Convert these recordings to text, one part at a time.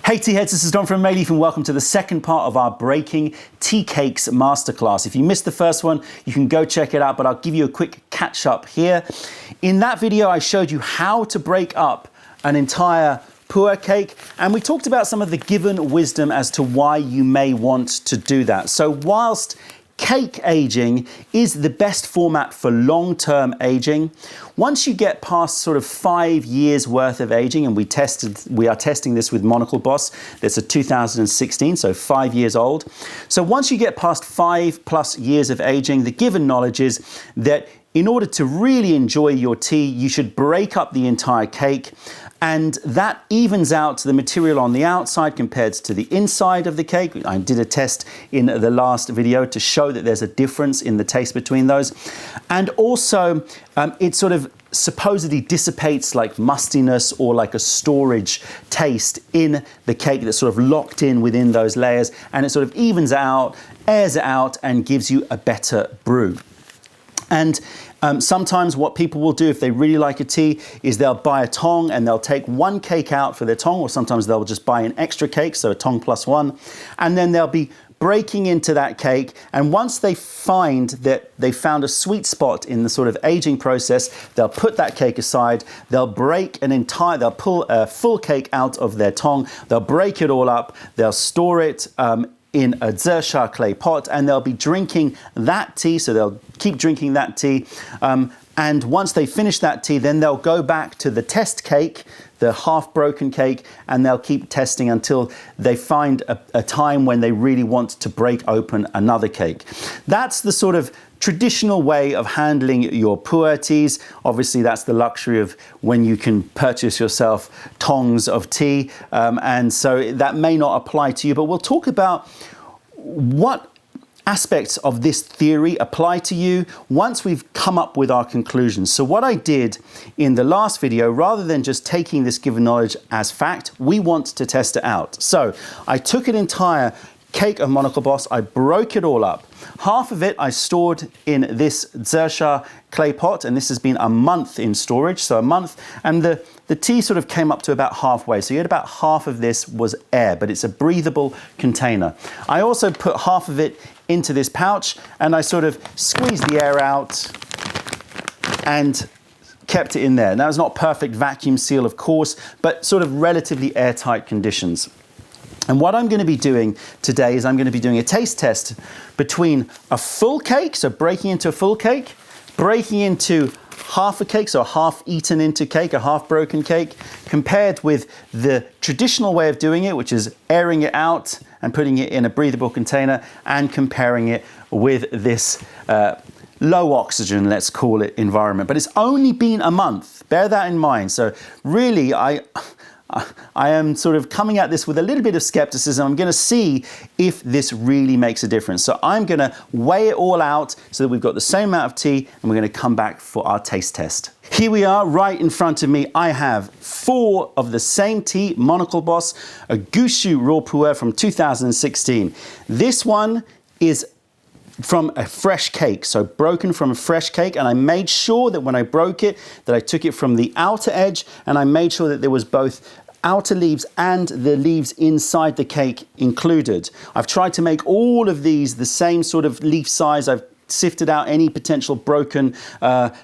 Hey tea heads, this is Don from Mayleaf and welcome to the second part of our Breaking Tea Cakes Masterclass. If you missed the first one, you can go check it out, but I'll give you a quick catch up here. In that video, I showed you how to break up an entire PuErh cake, and we talked about some of the given wisdom as to why you may want to do that. So whilst cake aging is the best format for long-term aging, once you get past sort of 5 years worth of aging, and we are testing this with Monocle Boss, that's a 2016, so 5 years old. So once you get past 5+ years of aging, the given knowledge is that in order to really enjoy your tea, you should break up the entire cake, and that evens out the material on the outside compared to the inside of the cake. I did a test in the last video to show that there's a difference in the taste between those. And also, it sort of supposedly dissipates like mustiness or like a storage taste in the cake that's sort of locked in within those layers, and it sort of evens out, airs it out, and gives you a better brew. And sometimes what people will do if they really like a tea is they'll buy a tong and they'll take one cake out for their tong, or sometimes they'll just buy an extra cake, so a tong plus one, and then they'll be breaking into that cake, and once they find that they found a sweet spot in the sort of aging process, they'll put that cake aside, they'll pull a full cake out of their tong, they'll break it all up, they'll store it in a Xersha clay pot, and they'll be drinking that tea, so they'll keep drinking that tea. And once they finish that tea, then they'll go back to the test cake, the half-broken cake, and they'll keep testing until they find a time when they really want to break open another cake. That's the sort of traditional way of handling your PuErh teas. Obviously, that's the luxury of when you can purchase yourself tongs of tea, and so that may not apply to you, but we'll talk about what aspects of this theory apply to you once we've come up with our conclusions. So what I did in the last video, rather than just taking this given knowledge as fact, we want to test it out. So I took an entire cake of Monocle Boss, I broke it all up. Half of it I stored in this Xersha clay pot, and this has been a month in storage, so a month, and the tea sort of came up to about halfway, so you had about half of this was air, but it's a breathable container. I also put half of it into this pouch, and I sort of squeezed the air out and kept it in there. Now, it's not perfect vacuum seal, of course, but sort of relatively airtight conditions. And what I'm going to be doing today is I'm going to be doing a taste test between a full cake, so breaking into a full cake, breaking into half a cake, so a half eaten into cake, a half broken cake, compared with the traditional way of doing it, which is airing it out and putting it in a breathable container, and comparing it with this low oxygen, let's call it, environment. But it's only been a month, bear that in mind. So really, I am sort of coming at this with a little bit of skepticism. I'm going to see if this really makes a difference. So I'm going to weigh it all out so that we've got the same amount of tea, and we're going to come back for our taste test. Here we are, right in front of me. I have 4 of the same tea, Monocle Boss, a Gushu Raw PuErh from 2016. This one is from a fresh cake, so broken from a fresh cake, and I made sure that when I broke it, that I took it from the outer edge, and I made sure that there was both outer leaves and the leaves inside the cake included. I've tried to make all of these the same sort of leaf size. I've sifted out any potential broken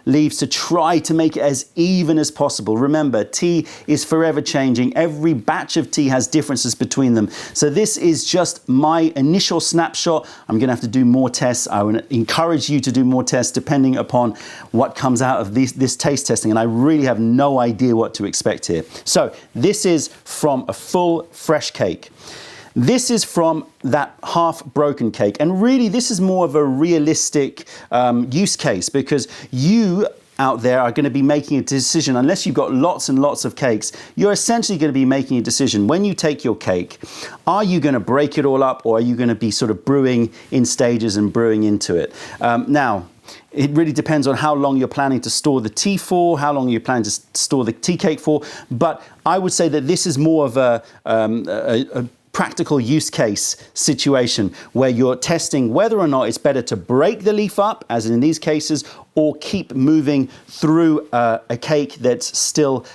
leaves to try to make it as even as possible. Remember, tea is forever changing. Every batch of tea has differences between them. So this is just my initial snapshot. I'm going to have to do more tests. I would encourage you to do more tests depending upon what comes out of this taste testing, and I really have no idea what to expect here. So this is from a full fresh cake. This is from that half-broken cake, and really this is more of a realistic use case, because you out there are going to be making a decision. Unless you've got lots and lots of cakes, you're essentially going to be making a decision. When you take your cake, are you going to break it all up, or are you going to be sort of brewing in stages and brewing into it? Now, it really depends on how long you're planning to store the tea for, how long you're planning to store the tea cake for, but I would say that this is more of a practical use case situation where you're testing whether or not it's better to break the leaf up, as in these cases, or keep moving through a cake that's still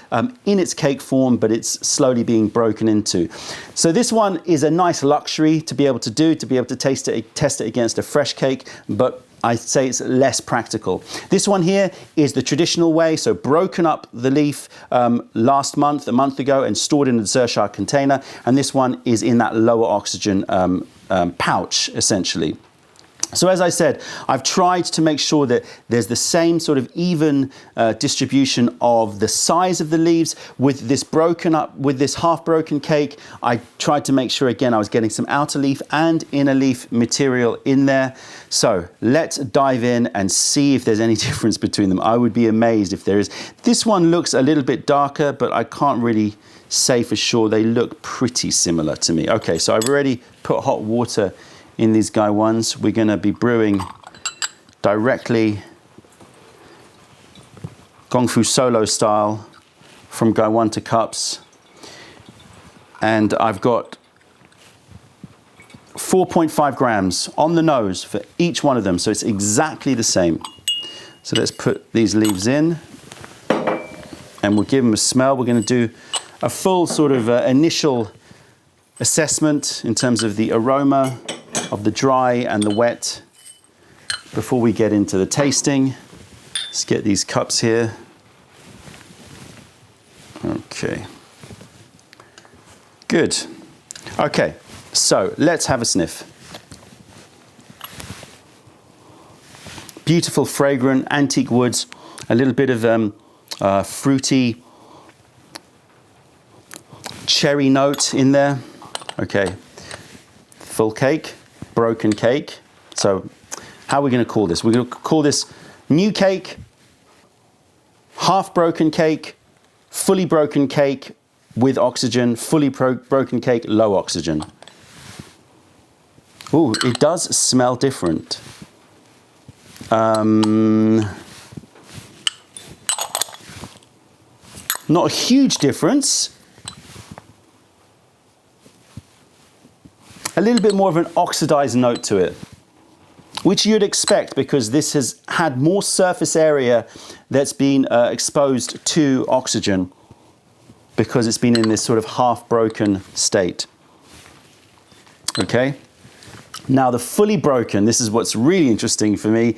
in its cake form, but it's slowly being broken into. So this one is a nice luxury to be able to do, to be able to test it against a fresh cake, but I'd say it's less practical. This one here is the traditional way, so broken up the leaf a month ago, and stored in a Zershar container, and this one is in that lower oxygen pouch, essentially. So as I said, I've tried to make sure that there's the same sort of even distribution of the size of the leaves. With this half broken cake, I tried to make sure, again, I was getting some outer leaf and inner leaf material in there. So let's dive in and see if there's any difference between them. I would be amazed if there is. This one looks a little bit darker, but I can't really say for sure. They look pretty similar to me. Okay, so I've already put hot water in these guy ones. We're going to be brewing directly Gong Fu Solo style from guy 1 to cups, and I've got 4.5 grams on the nose for each one of them, so it's exactly the same. So let's put these leaves in and we'll give them a smell. We're going to do a full sort of initial assessment in terms of the aroma of the dry and the wet before we get into the tasting. Let's get these cups here. Okay. Good. Okay, so let's have a sniff. Beautiful, fragrant, antique woods, a little bit of fruity cherry note in there. Okay, full cake. Broken cake. So how are we going to call this? We're going to call this new cake, half broken cake, fully broken cake with oxygen, fully broken cake, low oxygen. Ooh, it does smell different. Not a huge difference. A little bit more of an oxidized note to it, which you'd expect because this has had more surface area that's been exposed to oxygen because it's been in this sort of half-broken state. Okay, now the fully broken, this is what's really interesting for me.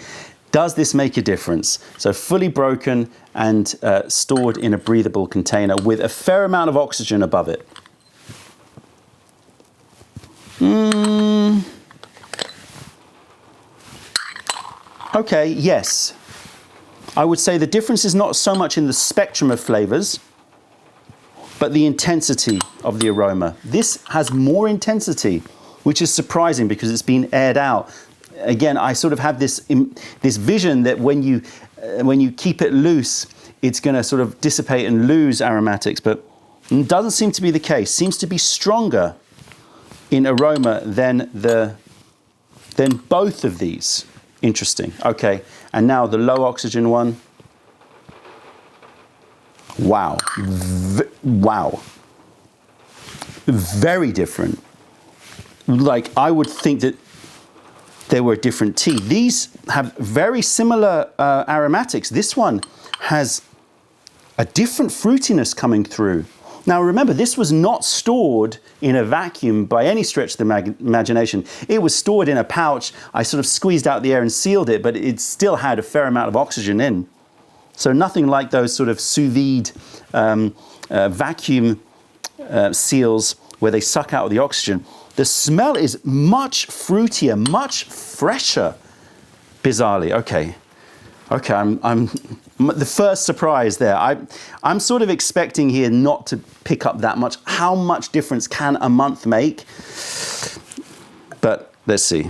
Does this make a difference? So fully broken and stored in a breathable container with a fair amount of oxygen above it. Okay, yes. I would say the difference is not so much in the spectrum of flavors, but the intensity of the aroma. This has more intensity, which is surprising because it's been aired out. Again, I sort of have this vision that when you keep it loose, it's going to sort of dissipate and lose aromatics, but it doesn't seem to be the case. Seems to be stronger in aroma than both of these. Interesting. Okay, and now the low oxygen one. Wow. Wow. Very different. Like, I would think that they were a different tea. These have very similar aromatics. This one has a different fruitiness coming through. Now remember, this was not stored in a vacuum by any stretch of the imagination. It was stored in a pouch. I sort of squeezed out the air and sealed it, but it still had a fair amount of oxygen in. So nothing like those sort of sous vide vacuum seals where they suck out the oxygen. The smell is much fruitier, much fresher, bizarrely. Okay, I'm the first surprise there. I'm sort of expecting here not to pick up that much. How much difference can a month make? But let's see.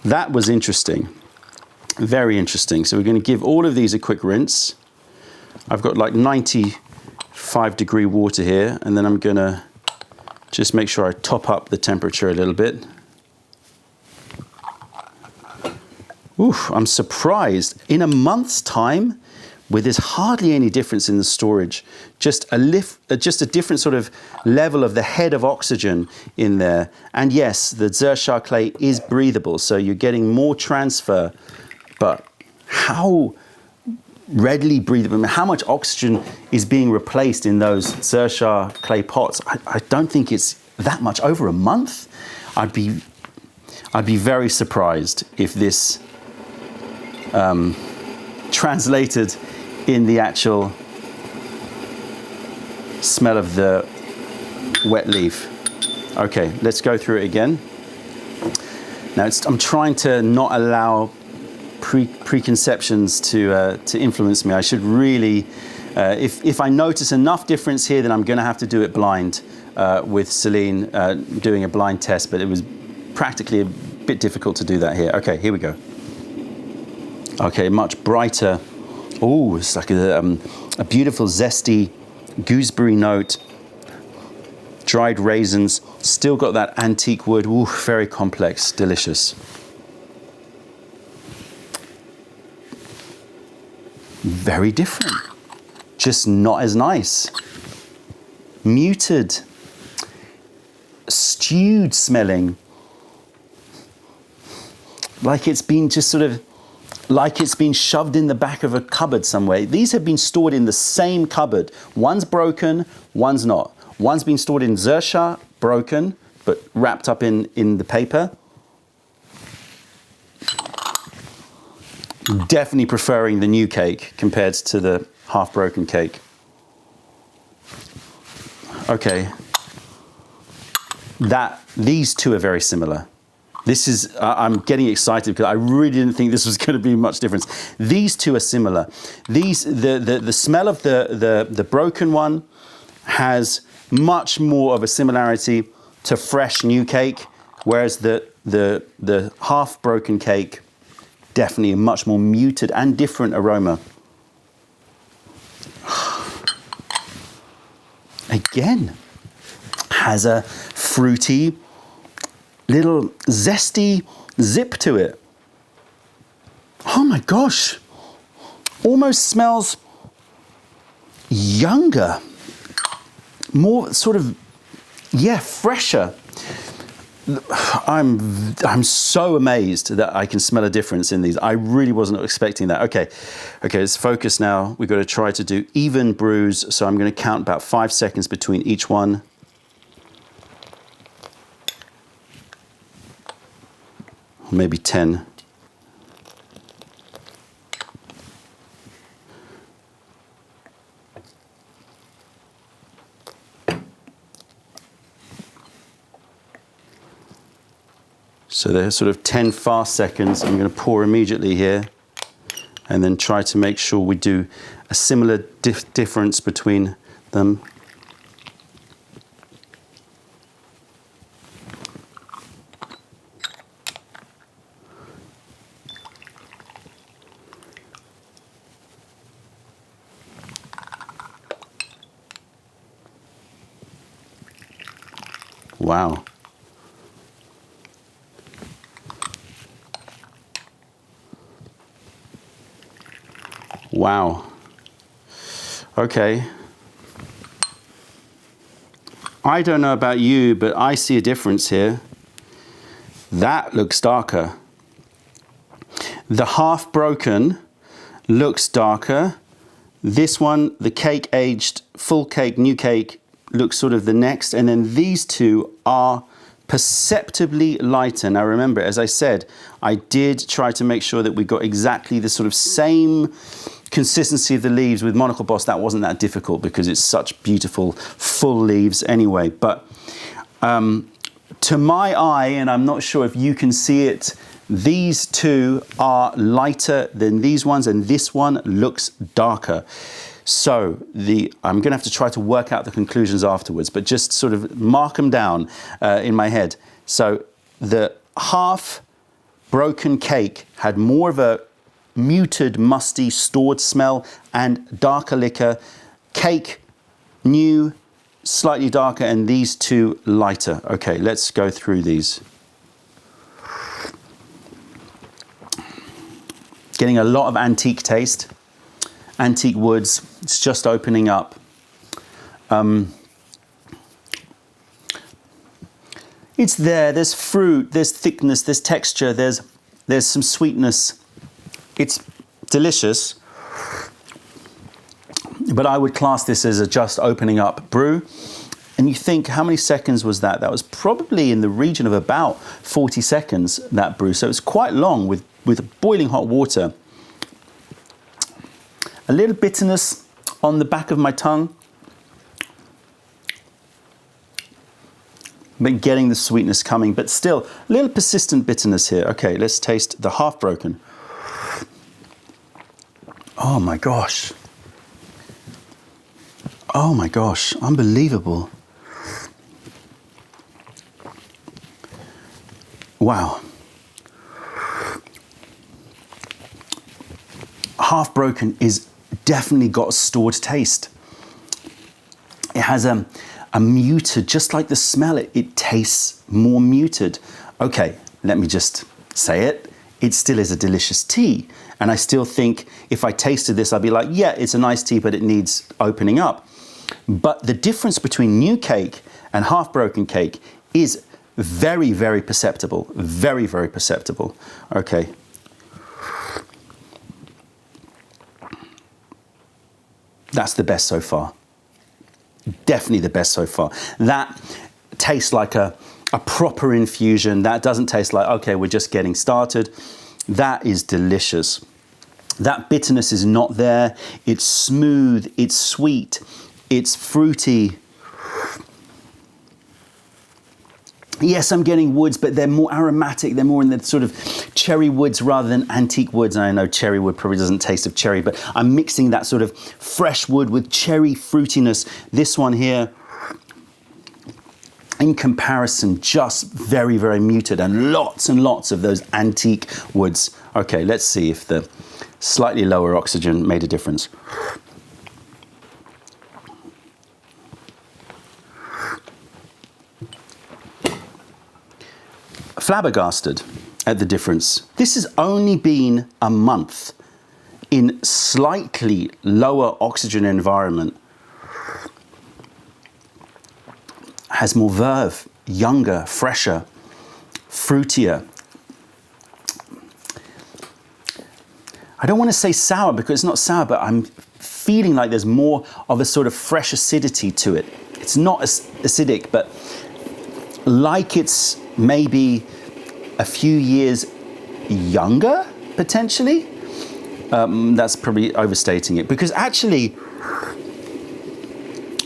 That was interesting. Very interesting. So we're going to give all of these a quick rinse. I've got like 95-degree water here, and then I'm going to just make sure I top up the temperature a little bit. Oof, I'm surprised. In a month's time, where there's hardly any difference in the storage, just a different sort of level of the head of oxygen in there. And yes, the Zershar clay is breathable, so you're getting more transfer, but how readily breathable, I mean, how much oxygen is being replaced in those Zershar clay pots? I don't think it's that much. Over a month? I'd be very surprised if this translated in the actual smell of the wet leaf. Okay, let's go through it again. Now I'm trying to not allow preconceptions to influence me. I should really, if I notice enough difference here, then I'm going to have to do it blind with Celine doing a blind test, but it was practically a bit difficult to do that here. Okay, here we go. Okay, much brighter. Oh, it's like a beautiful zesty gooseberry note. Dried raisins, still got that antique wood. Ooh, very complex, delicious. Very different, just not as nice. Muted, stewed smelling, like it's been just sort of, like it's been shoved in the back of a cupboard somewhere. These have been stored in the same cupboard. One's broken, one's not. One's been stored in Zershar, broken, but wrapped up in the paper. Definitely preferring the new cake compared to the half-broken cake. Okay, these two are very similar. This is, I'm getting excited because I really didn't think this was going to be much difference. These two are similar. The smell of the broken one has much more of a similarity to fresh new cake, whereas the half-broken cake, definitely a much more muted and different aroma. Again, has a fruity, little zesty zip to it. Oh my gosh, almost smells younger, more sort of, yeah, fresher. I'm so amazed that I can smell a difference in these. I really wasn't expecting that. Okay, let's focus now. We've got to try to do even brews. So I'm going to count about 5 seconds between each one. Maybe 10. So there's sort of 10 fast seconds. I'm going to pour immediately here and then try to make sure we do a similar difference between them. Wow. Wow. Okay. I don't know about you, but I see a difference here. That looks darker. The half broken looks darker. This one, the cake aged, full cake, new cake, looks sort of the next. And then these two are perceptibly lighter. Now remember, as I said, I did try to make sure that we got exactly the sort of same consistency of the leaves with Monocle Boss. That wasn't that difficult because it's such beautiful full leaves anyway. But to my eye, and I'm not sure if you can see it, these two are lighter than these ones, and this one looks darker. So I'm going to have to try to work out the conclusions afterwards, but just sort of mark them down in my head. So the half broken cake had more of a muted, musty, stored smell and darker liquor. Cake, new, slightly darker, and these two lighter. Okay, let's go through these. Getting a lot of antique taste. antique woods. It's just opening up. It's there, there's fruit, there's thickness, there's texture, there's some sweetness. It's delicious, but I would class this as a just opening up brew. And you think, how many seconds was that? That was probably in the region of about 40 seconds, that brew. So it's quite long with boiling hot water. A little bitterness on the back of my tongue, but getting the sweetness coming, but still a little persistent bitterness here. Okay, let's taste the half broken. Oh my gosh. Oh my gosh, unbelievable. Wow. Half broken is definitely got a stored taste. It has a muted, just like the smell, it tastes more muted. Okay, let me just say it. It still is a delicious tea. And I still think if I tasted this, I'd be like, yeah, it's a nice tea, but it needs opening up. But the difference between new cake and half broken cake is very, very perceptible. Very, very perceptible. Okay. That's the best so far. Definitely the best so far. That tastes like a proper infusion. That doesn't taste like, okay, we're just getting started. That is delicious. That bitterness is not there. It's smooth, it's sweet, it's fruity. Yes, I'm getting woods, but they're more aromatic. They're more in the sort of cherry woods rather than antique woods. And I know cherry wood probably doesn't taste of cherry, but I'm mixing that sort of fresh wood with cherry fruitiness. This one here, in comparison, just very, very muted, and lots of those antique woods. Okay, let's see if the slightly lower oxygen made a difference. Flabbergasted at the difference. This has only been a month in slightly lower oxygen environment. Has more verve, younger, fresher, fruitier. I don't want to say sour because it's not sour, but I'm feeling like there's more of a sort of fresh acidity to it. It's not as acidic, but like it's maybe a few years younger, potentially. That's probably overstating it, because actually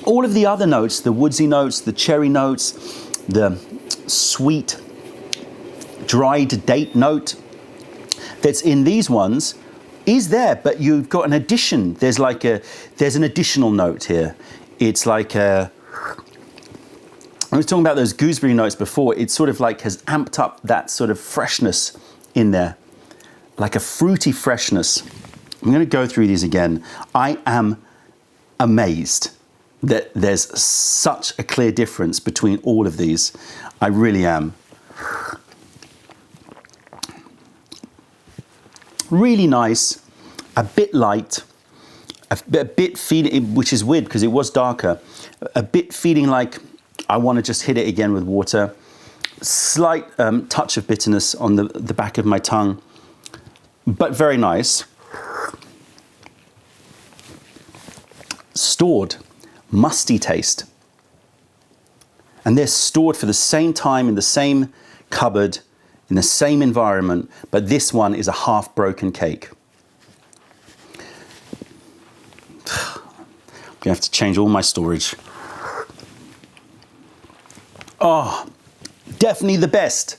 all of the other notes, the woodsy notes, the cherry notes, the sweet dried date note that's in these ones is there, but you've got an addition. There's an additional note here. It's like I was talking about those gooseberry notes before. It sort of like has amped up that sort of freshness in there, like a fruity freshness. I'm going to go through these again. I am amazed that there's such a clear difference between all of these. I really am. Really nice, a bit light, a bit feeling, which is weird because it was darker, a bit feeling like I want to just hit it again with water. Slight touch of bitterness on the back of my tongue, but very nice. Stored, musty taste. And they're stored for the same time in the same cupboard, in the same environment, but this one is a half broken cake. I'm gonna have to change all my storage. Oh, definitely the best.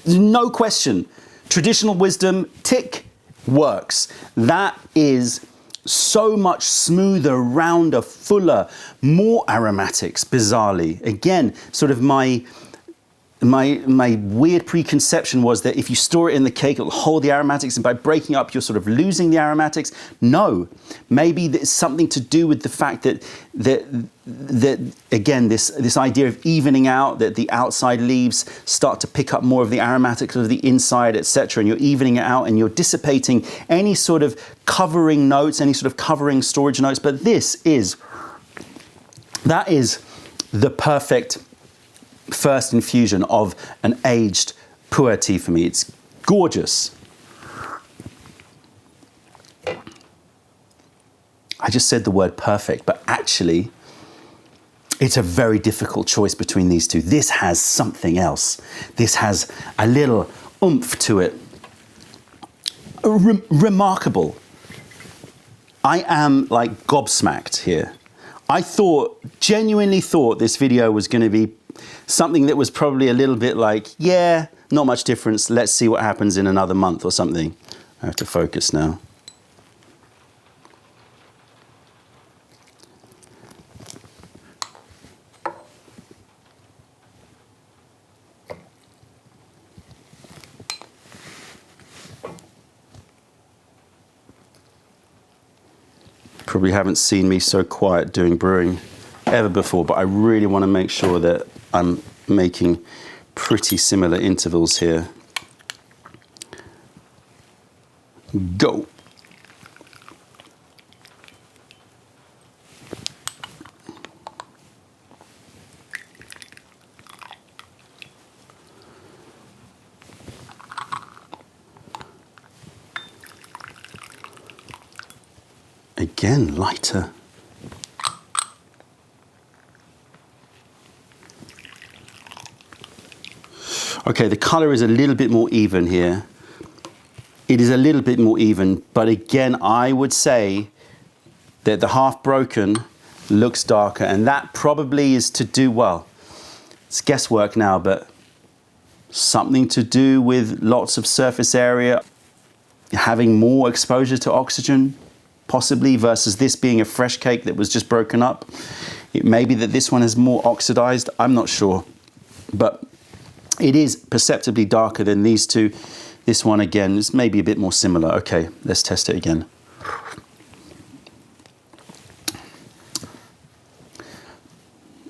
No question. Traditional wisdom, tick, works. That is so much smoother, rounder, fuller, more aromatics, bizarrely. Again, sort of my my weird preconception was that if you store it in the cake, it'll hold the aromatics, and by breaking up, you're sort of losing the aromatics. No, maybe it's something to do with the fact that again, this idea of evening out, that the outside leaves start to pick up more of the aromatics of the inside, etc., and you're evening it out and you're dissipating any sort of covering notes, any sort of covering storage notes. But that is the perfect first infusion of an aged PuErh tea for me. It's gorgeous. I just said the word perfect, but actually it's a very difficult choice between these two. This has something else. This has a little oomph to it. Remarkable. I am like gobsmacked here. I genuinely thought this video was going to be something that was probably a little bit like, yeah, not much difference. Let's see what happens in another month or something. I have to focus now. Probably haven't seen me so quiet doing brewing ever before, but I really want to make sure that I'm making pretty similar intervals here. Go. Again, lighter. Okay, the color is a little bit more even here. It is a little bit more even, but again, I would say that the half broken looks darker, and that probably is to do, well, it's guesswork now, but something to do with lots of surface area, having more exposure to oxygen, possibly, versus this being a fresh cake that was just broken up. It may be that this one is more oxidized, I'm not sure, but it is perceptibly darker than these two. This one, again, is maybe a bit more similar. Okay, let's test it again.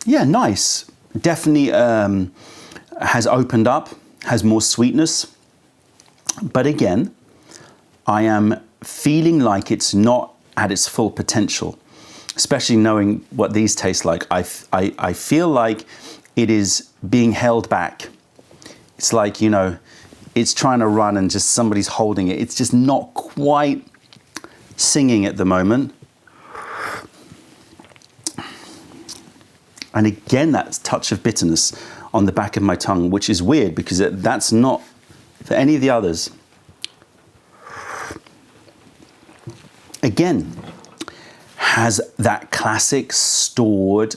Yeah, nice. Definitely has opened up, has more sweetness. But again, I am feeling like it's not at its full potential, especially knowing what these taste like. I feel like it is being held back. It's like, you know, it's trying to run and just somebody's holding it. It's just not quite singing at the moment. And again, that touch of bitterness on the back of my tongue, which is weird because that's not for any of the others. Again, has that classic stored,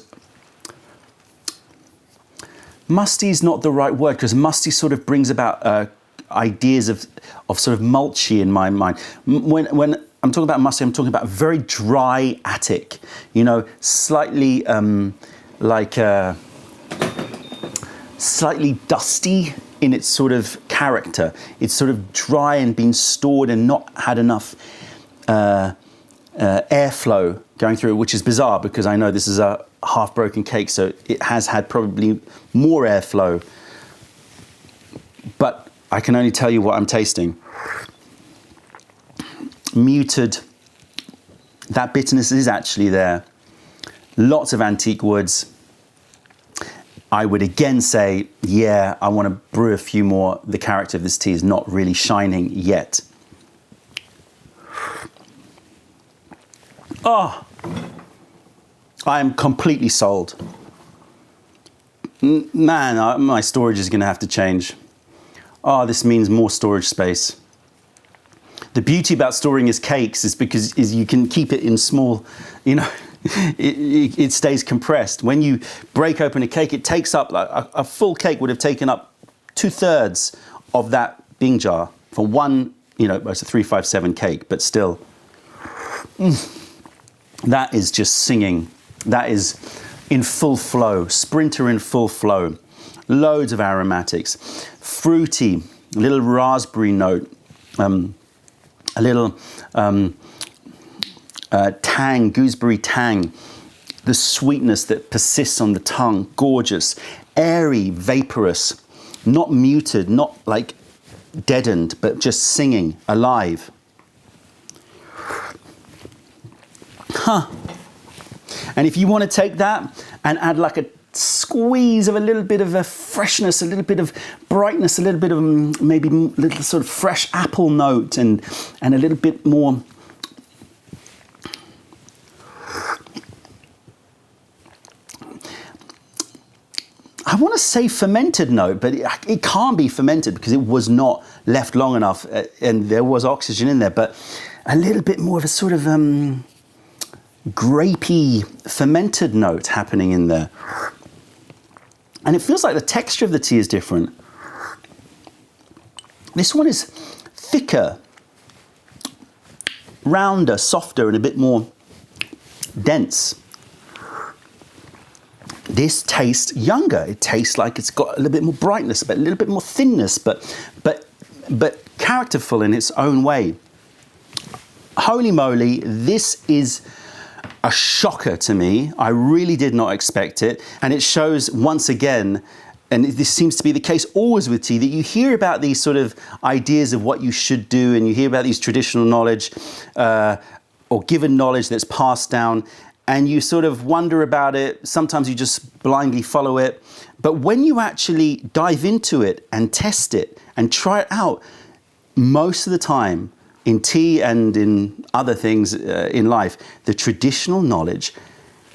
musty is not the right word, because musty sort of brings about ideas of sort of mulchy in my mind. When I'm talking about musty, I'm talking about very dry attic, you know, slightly slightly dusty in its sort of character. It's sort of dry and been stored and not had enough airflow going through it, which is bizarre because I know this is a half-broken cake, so it has had probably more airflow. But I can only tell you what I'm tasting. Muted. That bitterness is actually there. Lots of antique woods. I would again say, yeah, I want to brew a few more. The character of this tea is not really shining yet. Oh, I am completely sold. Man, my storage is going to have to change. Oh, this means more storage space. The beauty about storing as cakes is because you can keep it in small, you know, it stays compressed. When you break open a cake, it takes up, like a full cake would have taken up 2/3 of that Bing jar for one, you know, it's a 357 cake, but still. That is just singing. That is in full flow, sprinter in full flow. loads of aromatics, fruity, a little raspberry note, a little tang, gooseberry tang, the sweetness that persists on the tongue, gorgeous, airy, vaporous, not muted, not like deadened, but just singing, alive. And if you want to take that and add like a squeeze of a little bit of a freshness, a little bit of brightness, a little bit of maybe a little sort of fresh apple note and a little bit more I want to say fermented note, but it can't be fermented because it was not left long enough and there was oxygen in there, but a little bit more of a sort of grapey fermented note happening in there. And it feels like the texture of the tea is different. This one is thicker, rounder, softer, and a bit more dense. This tastes younger. It tastes like it's got a little bit more brightness, but a little bit more thinness, but characterful in its own way. Holy moly, this is a shocker to me. I really did not expect it. And it shows once again, and this seems to be the case always with tea, that you hear about these sort of ideas of what you should do, and you hear about these traditional knowledge or given knowledge that's passed down, and you sort of wonder about it. Sometimes you just blindly follow it. But when you actually dive into it and test it and try it out, most of the time in tea and in other things in life, the traditional knowledge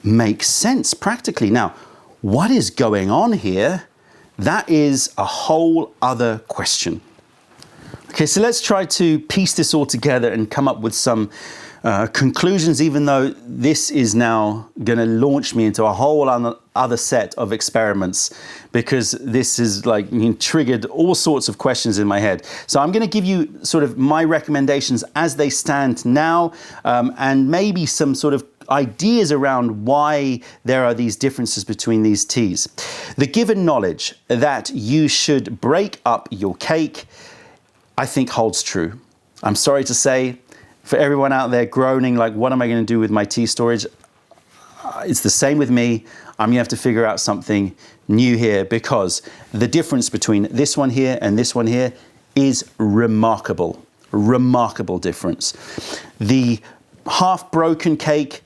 makes sense practically. Now, what is going on here? That is a whole other question. Okay, so let's try to piece this all together and come up with some conclusions, even though this is now going to launch me into a whole other set of experiments, because this is like triggered all sorts of questions in my head. So I'm going to give you sort of my recommendations as they stand now, and maybe some sort of ideas around why there are these differences between these teas. The given knowledge that you should break up your cake, I think holds true. I'm sorry to say, for everyone out there groaning, like, what am I going to do with my tea storage? It's the same with me. I'm going to have to figure out something new here, because the difference between this one here and this one here is remarkable. Remarkable difference. The half-broken cake,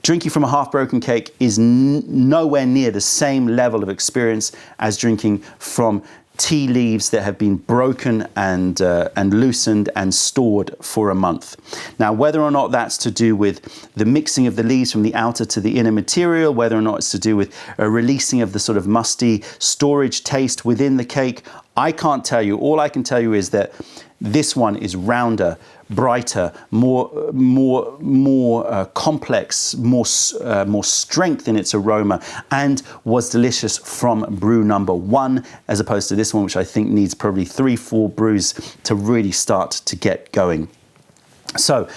drinking from a half-broken cake is nowhere near the same level of experience as drinking from tea leaves that have been broken and loosened and stored for a month. Now, whether or not that's to do with the mixing of the leaves from the outer to the inner material, whether or not it's to do with a releasing of the sort of musty storage taste within the cake, I can't tell you. All I can tell you is that this one is rounder, brighter, more complex, more strength in its aroma, and was delicious from brew number 1, as opposed to this one, which I think needs probably 3-4 brews to really start to get going. So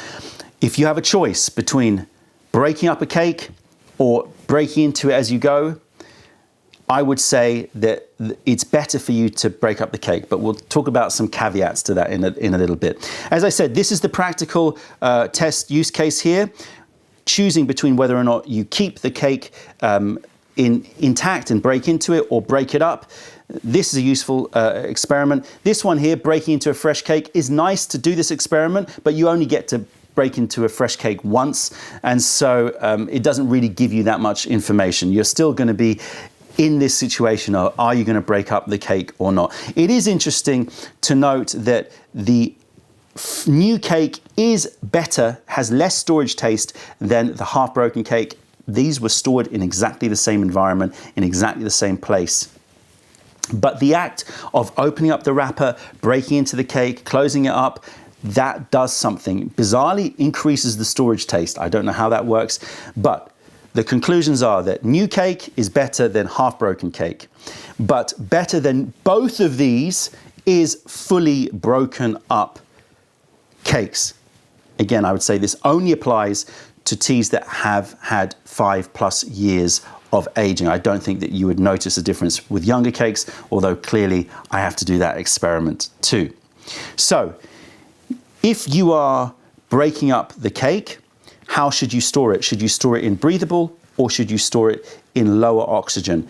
if you have a choice between breaking up a cake or breaking into it as you go, I would say that it's better for you to break up the cake, but we'll talk about some caveats to that in a little bit. As I said, this is the practical test use case here, choosing between whether or not you keep the cake intact and break into it, or break it up. This is a useful experiment. This one here, breaking into a fresh cake, is nice to do this experiment, but you only get to break into a fresh cake once, and so it doesn't really give you that much information. You're still going to be in this situation of, are you going to break up the cake or not? It is interesting to note that the new cake is better, has less storage taste than the half-broken cake. These were stored in exactly the same environment, in exactly the same place. But the act of opening up the wrapper, breaking into the cake, closing it up, that does something. Bizarrely increases the storage taste. I don't know how that works, but the conclusions are that new cake is better than half-broken cake. But better than both of these is fully broken up cakes. Again, I would say this only applies to teas that have had 5+ years of aging. I don't think that you would notice a difference with younger cakes, although clearly I have to do that experiment too. So if you are breaking up the cake, how should you store it? Should you store it in breathable or should you store it in lower oxygen?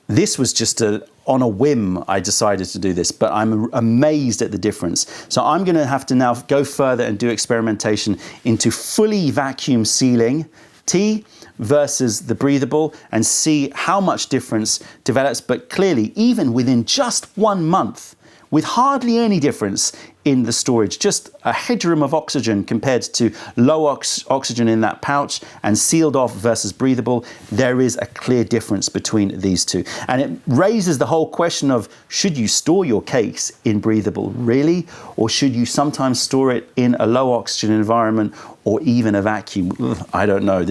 This was just on a whim I decided to do this, but I'm amazed at the difference. So I'm going to have to now go further and do experimentation into fully vacuum sealing tea versus the breathable and see how much difference develops. But clearly, even within just 1 month, with hardly any difference in the storage, just a headroom of oxygen compared to low oxygen in that pouch and sealed off versus breathable, there is a clear difference between these two. And it raises the whole question of, should you store your cakes in breathable, really? Or should you sometimes store it in a low oxygen environment or even a vacuum? I don't know.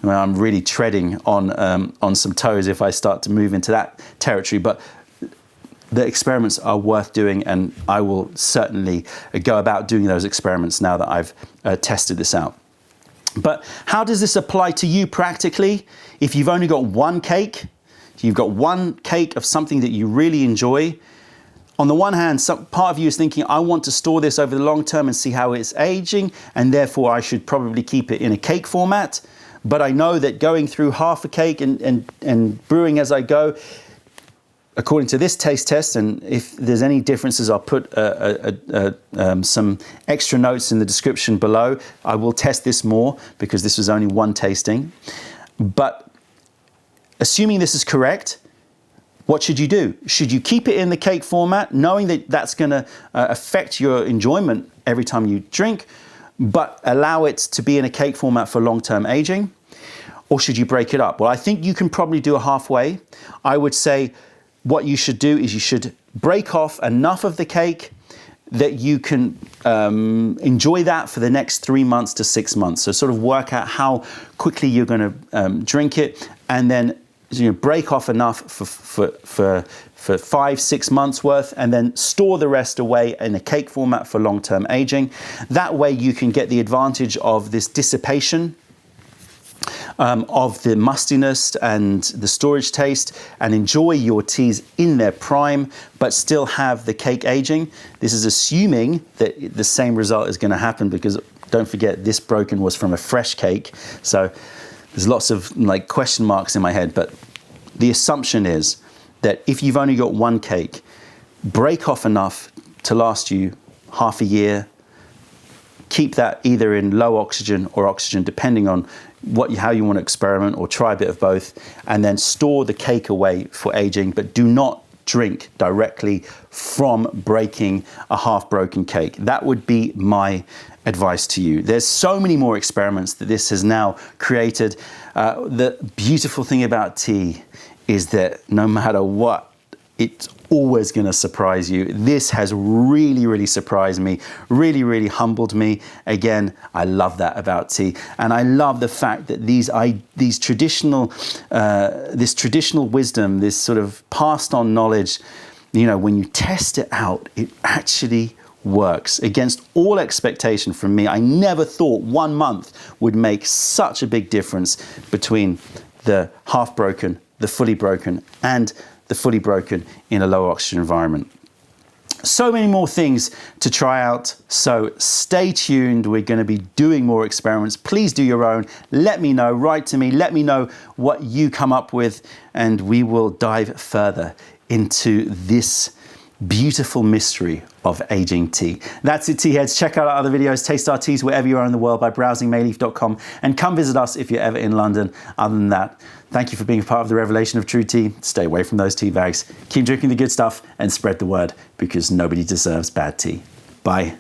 I'm really treading on some toes if I start to move into that territory. But the experiments are worth doing, and I will certainly go about doing those experiments now that I've tested this out. But how does this apply to you practically? If you've only got one cake, you've got one cake of something that you really enjoy, on the one hand, some part of you is thinking, I want to store this over the long term and see how it's aging, and therefore I should probably keep it in a cake format. But I know that going through half a cake and brewing as I go, according to this taste test, and if there's any differences, I'll put some extra notes in the description below. I will test this more because this was only one tasting. But assuming this is correct, what should you do? Should you keep it in the cake format, knowing that that's going to affect your enjoyment every time you drink, but allow it to be in a cake format for long-term aging? Or should you break it up? Well, I think you can probably do a halfway. I would say what you should do is you should break off enough of the cake that you can enjoy that for the next 3 months to 6 months. So sort of work out how quickly you're going to drink it, and then break off enough for 5-6 months worth, and then store the rest away in a cake format for long-term aging. That way you can get the advantage of this dissipation of the mustiness and the storage taste, and enjoy your teas in their prime, but still have the cake aging. This is assuming that the same result is going to happen, because don't forget, this broken was from a fresh cake. So there's lots of question marks in my head, but the assumption is that if you've only got one cake, break off enough to last you half a year. Keep that either in low oxygen or oxygen, depending on how you want to experiment, or try a bit of both, and then store the cake away for aging, but do not drink directly from breaking a half-broken cake. That would be my advice to you. There's so many more experiments that this has now created. The beautiful thing about tea is that no matter what, it's always going to surprise you. This has really, really surprised me, really, really humbled me. Again, I love that about tea. And I love the fact that this traditional wisdom, this sort of passed on knowledge, when you test it out, it actually works against all expectation from me. I never thought 1 month would make such a big difference between the half broken, the fully broken, and the fully broken in a low oxygen environment. So many more things to try out, so stay tuned. We're going to be doing more experiments. Please do your own. Let me know, write to me, let me know what you come up with, and we will dive further into this beautiful mystery of aging tea. That's it, tea heads. Check out our other videos, taste our teas wherever you are in the world by browsing mayleaf.com, and come visit us if you're ever in London. Other than that, thank you for being a part of the revelation of true tea. Stay away from those tea bags. Keep drinking the good stuff and spread the word, because nobody deserves bad tea. Bye.